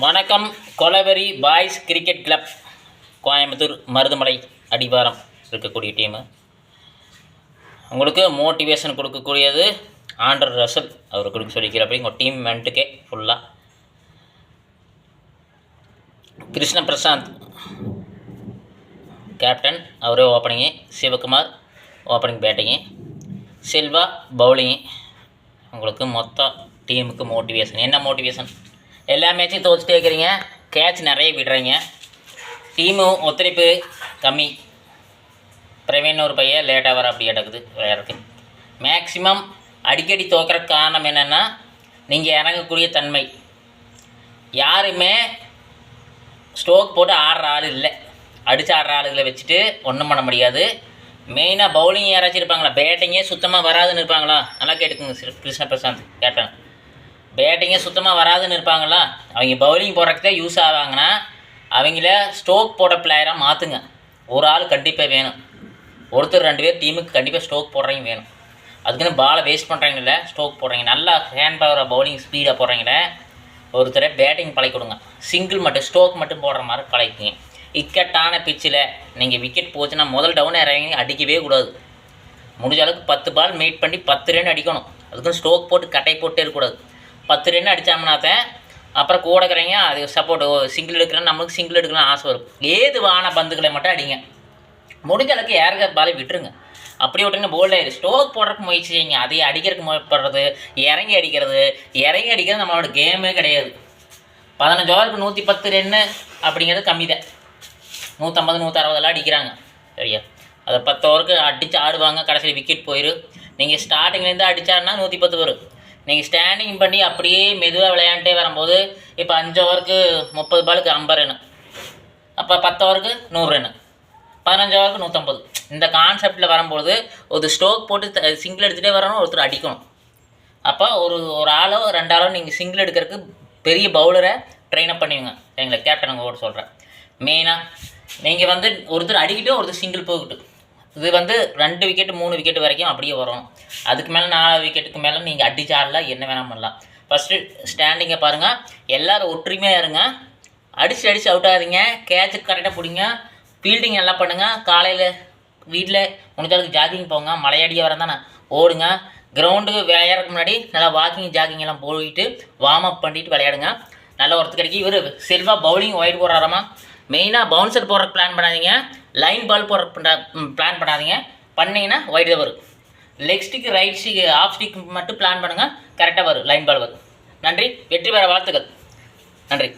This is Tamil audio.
வணக்கம். Kolaveri boys cricket club Coimbatore Marudhamalai அடிவாரம் இருக்கக்கூடிய டீமு. உங்களுக்கு மோட்டிவேஷன் கொடுக்கக்கூடியது ஆண்டர் ரசல் அவர் கொடுக்க சொல்லிக்கிறப்ப உங்கள் டீம் மென்ட்டுக்கே ஃபுல்லாக. கிருஷ்ண பிரசாந்த் கேப்டன், அவரே opening. Sivakumar opening batting. Selva bowling. உங்களுக்கு மொத்தம் டீமுக்கு மோட்டிவேஷன். என்ன மோட்டிவேஷன்? எல்லா மேட்சையும் தோச்சுட்டே இருக்கிறீங்க, கேட்ச் நிறைய விடுறீங்க, டீமு ஒத்துழைப்பு கம்மி. பிரவீன் ஒரு பையன் லேட்டாக வர அப்படி கிடக்குது விளையாடுறதுக்கு. மேக்ஸிமம் அடிக்கடி தோக்கிற காரணம் என்னென்னா நீங்கள் இறங்கக்கூடிய தன்மை. யாருமே ஸ்ட்ரோக் போட்டு ஆடுற ஆள் இல்லை, அடித்து ஆடுற ஆளுகளை வச்சுட்டு ஒன்றும் பண்ண முடியாது. மெயினாக பவுலிங் யாராச்சும் இருப்பாங்களா? பேட்டிங்கே சுத்தமாக வராதுன்னு இருப்பாங்களா? நல்லா கேட்டுக்குங்க கிருஷ்ண பிரசாந்த் கேப்டன். பேட்டிங்கே சுத்தமாக வராதுன்னு இருப்பாங்களா? அவங்க பவுலிங் போடுறதுக்கு தான் யூஸ் ஆவாங்கன்னா அவங்கள ஸ்ட்ரோக் போட பிளேயராக மாற்றுங்க. ஒரு ஆள் கண்டிப்பாக வேணும், ஒருத்தர் 2 பேர் டீமுக்கு கண்டிப்பாக ஸ்ட்ரோக் போடுறவங்க வேணும். அதுக்குன்னு பாலை வேஸ்ட் பண்ணுறீங்கள, ஸ்ட்ரோக் போடுறீங்க, நல்லா ஹேண்ட் பவரை பவுலிங் ஸ்பீடாக போடுறீங்களே, ஒருத்தரை பேட்டிங் பழக்கி கொடுங்க. சிங்கிள் மட்டும் ஸ்ட்ரோக் மட்டும் போடுற மாதிரி பழக்கிங்க. இக்கட்டான பிச்சில் நீங்கள் விக்கெட் போச்சுன்னா முதல் டவுன் இறங்கி அடிக்கவே கூடாது. முடிஞ்ச அளவுக்கு 10 பால் மீட் பண்ணி 10 ரன் அடிக்கணும். அதுக்கும் ஸ்ட்ரோக் போட்டு கட்டை போட்டே இருக்கக்கூடாது. 10 ரன் அடித்தோம்னாத்தான் அப்புறம் கூட இருக்கிறீங்க அது சப்போர்ட். சிங்கிள் எடுக்கிறேன்னு நம்மளுக்கு சிங்கிள் எடுக்கணும்னு ஆசை வரும். ஏதுவான பந்துகளை மட்டும் அடிங்க. முடிஞ்ச அளவுக்கு ஏறுகிற பாலை விட்டுருங்க. அப்படி விட்டுருங்க போல்ட் ஆயிடுச்சு. ஸ்ட்ரோக் போடுறதுக்கு முயற்சி செய்யுங்க. அதை அடிக்கிறதுக்கு முயற்சிப்படுறது, இறங்கி அடிக்கிறது நம்மளோட கேமே கிடையாது. 15 ஓவருக்கு 110 ரன்னு அப்படிங்கிறது கம்மி தான். 150 160 அடிக்கிறாங்க சரியா? அதை 10 ஓவருக்கு அடித்து ஆடுவாங்க, கடைசியில் விக்கெட் போயிடும். நீங்கள் ஸ்டார்டிங்லேருந்து அடித்தாருன்னா 110 வரும். நீங்கள் ஸ்டாண்டிங் பண்ணி அப்படியே மெதுவாக விளையாண்டே வரும்போது இப்போ 5 ஓவருக்கு 30 பாலுக்கு 50 ரன்னு, அப்போ 10 ஓவருக்கு 100 ரன்னு, 15 ஓவருக்கு 150. இந்த கான்செப்டில் வரும்போது ஒரு ஸ்ட்ரோக் போட்டு சிங்கிள் எடுத்துகிட்டே வரணும், ஒருத்தர் அடிக்கணும். அப்போ ஒரு ஆளோ 2 ஆளோ நீங்கள் சிங்கிள் எடுக்கிறதுக்கு பெரிய பவுலரை ட்ரெயின் அப் பண்ணுவீங்க சரிங்களா? கேப்டன் ஓட சொல்கிறேன். மெயினாக நீங்கள் ஒருத்தர் அடிக்கிட்டு ஒருத்தர் சிங்கிள் போய்கிட்டு இது 2 விக்கெட்டு 3 விக்கெட்டு வரைக்கும் அப்படியே வரும். அதுக்கு மேலே 4 விக்கெட்டுக்கு மேலே நீங்கள் அடிச்சு ஆடலாம், என்ன வேணால் பண்ணலாம். ஃபஸ்ட்டு ஸ்டாண்டிங்கை பாருங்கள், எல்லோரும் ஒற்றுமையாக இருங்க. அடித்து அவுட் ஆகாதீங்க. கேட்சுக்கு கரெக்டாக பிடிங்க. ஃபீல்டிங் நல்லா பண்ணுங்கள். காலையில் வீட்டில் முடிஞ்சளவுக்கு ஜாகிங் போங்க. மலையடியாக வர தானே ஓடுங்க. கிரவுண்டுக்கு விளையாடுறதுக்கு முன்னாடி நல்லா வாக்கிங் ஜாகிங் எல்லாம் போயிட்டு வார்ம் அப் பண்ணிவிட்டு விளையாடுங்க. நல்லா ஒருத்தர் கிடைக்கி. இவர் செல்வா பவுலிங் ஒயிட் போடுறாராமா. மெயினாக பவுன்சர் போடுறதுக்கு பிளான் பண்ணாதீங்க, லைன் பால் போடுற பிளான் பண்ணாதீங்க. பண்ணிங்கன்னா ஒயிட் தான் வரும். Leg stick right stick off stick மட்டும் பிளான் பண்ணுங்கள், கரெக்டாக வரும், லைன் பால் வரும். நன்றி. வெற்றி பெற வாழ்த்துக்கள். நன்றி.